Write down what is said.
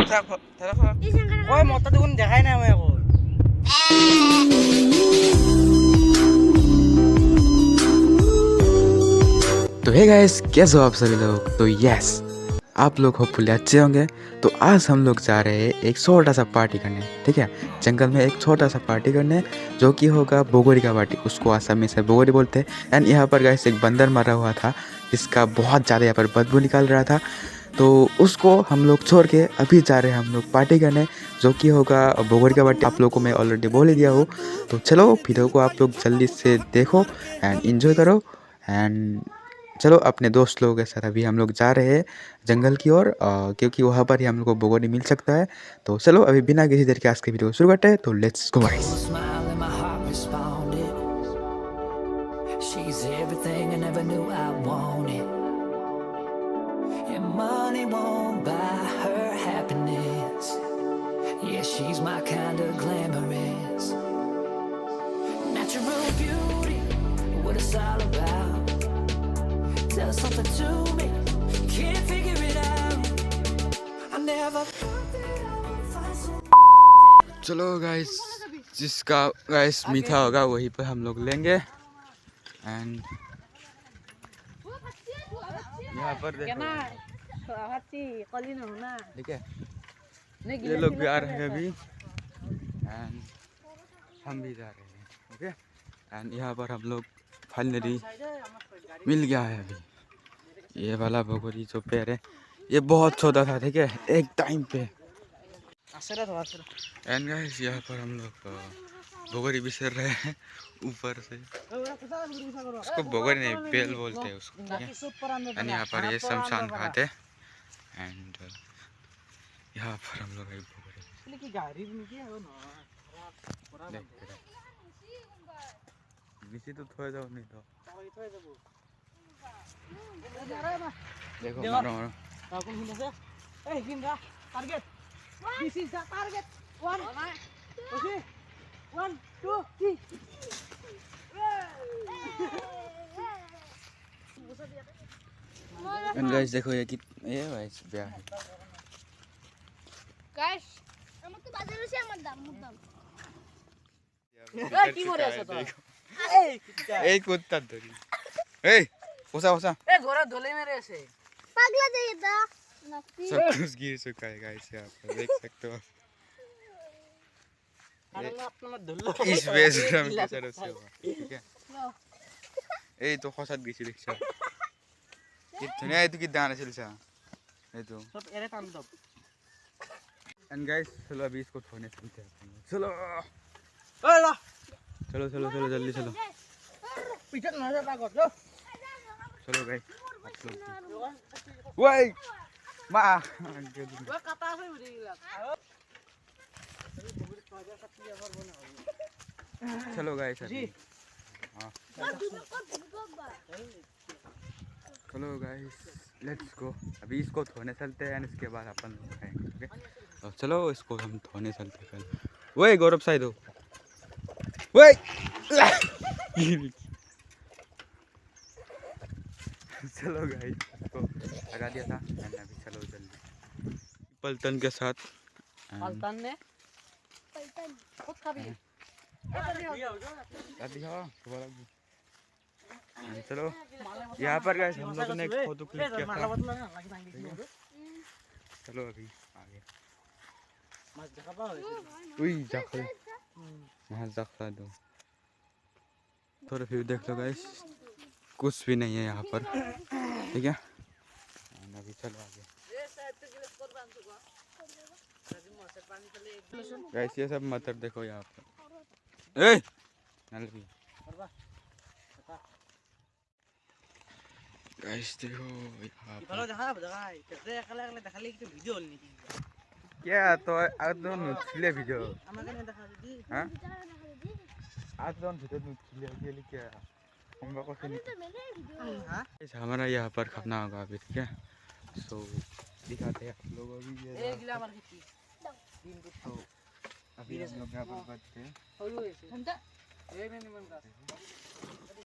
ओए मोटा दुकान देखाई ना मैं को। तो हे गाइस, कैसे हो आप सभी लोग। तो यस, आप लोग होपफुली अच्छे होंगे। तो आज हम लोग जा रहे हैं एक छोटा सा पार्टी करने, ठीक है। जंगल में एक छोटा सा पार्टी करने, जो कि होगा बोगोरी का पार्टी। उसको आसामी से बोगोरी बोलते हैं। एंड यहाँ पर गाइस एक बंदर मरा हुआ था, जिसका बहुत ज़्यादा यहाँ पर बदबू निकाल रहा था। तो उसको हम लोग छोड़ के अभी जा रहे हैं हम लोग पार्टी करने, जो कि होगा बोगोरी का पार्टी। आप लोगों को मैं ऑलरेडी बोल ही दिया हूँ। तो चलो वीडियो को आप लोग जल्दी से देखो एंड इन्जॉय करो। एंड चलो अपने दोस्त लोगों के साथ अभी हम लोग जा रहे हैं जंगल की ओर, क्योंकि वहाँ पर ही हम लोग को बोगोरी मिल सकता है। तो चलो अभी बिना किसी देर के आज के वीडियो को शुरू करते हैं। तो let's go guys. She's everything I never knew I wanted, and money won't buy her happiness. Yeah, she's my kind of glamorous, natural beauty, what it's all about. Tell something to me, can't figure it out. I never thought that I would find so. चलो guys, जिसका guys मीठा होगा वहीं पर हम लोग लेंगे। And यहाँ पर देखो, ठीक है, ये लोग भी आ रहे हैं अभी एंड हम भी जा रहे हैं, ओके। एंड यहाँ पर हम लोग फाइनली मिल गया है अभी ये वाला बोगोरी जो पेड़ है। ये बहुत छोटा था, ठीक है, एक टाइम पे। एंड गाइस यहाँ पर हम लोग बोगोरी बिसर रहे हैं ऊपर से। उसको बोगोरी नहीं, बेल बोलते हैं उसको, ठीक है। एंड यहाँ पर ये शमशान घाट है। एंड यहाँ पर हम लोग एक नीचे तो थोड़ा जाओ, नहीं तो देखो मारो मारो। Target. This is the target. 1, 2, 3. And guys देखो ये गाइस ब्याह है। Guys, আমার তো বাজারে এসে আমার দাম মুদ্দাম কি মরে আছে তো? এই কুত্তা ধরি, এই পোষা পোষা, ঘোড়া ধলে মেরে আছে। পাগলা দেই দা নাকি सब कुछ गिर चुका है गाइस, यहाँ पर देख सकते हो। इस बेसरम की तरफ से हुआ, ठीक है। এই তো খসাত গেছি দেখছ, কিচ্ছু নেই। এই তো কি দাঁড়া চলছে, এই তো সব এরে টান দাও। एंड गाइस चलो अभी इसको धोने चलते हैं अपन लोग। चलो ওই লা चलो चलो चलो जल्दी चलो, পিছন না যা পাগল লো। चलो गाइस आप लोग। ওই মা ওই কাটা আছে মরে গেল। चलो गाइस अभी, हाँ चलो गाइस लेट्स गो। अभी इसको धोने चलते हैं, इसके बाद अपन लोग खाएंगे, ओके। तो चलो इसको हम धोने चलते हैं पहले। वही गौरव साइड हो, वही चलो गाइस इसको लगा दिया था मैंने, अभी चलो जल्दी पलटन के साथ। पलटन ने পলটন खुद खाबी। चलो यहाँ पर गाइस हम लोगों ने एक फोटो क्लिक किया था। चलो अभी आगे जाकर यहाँ जाकर दो थोड़ा व्यू देख लो गाइस, कुछ भी नहीं है यहाँ पर, ठीक है। अभी चलो आगे गाइस, ये सब मटर देखो यहाँ पर। ए नलवी गाइस देखो यहाँ पर क्या तो नुचले वीडियो, हाँ आज तो वीडियो नुचले के लिए क्या हम लोग को हमारा यहाँ पर खाना होगा अभी, ठीक है। सो दिखाते हैं आप लोग अभी ये। तो अभी हम लोग यहाँ पर बैठते हैं।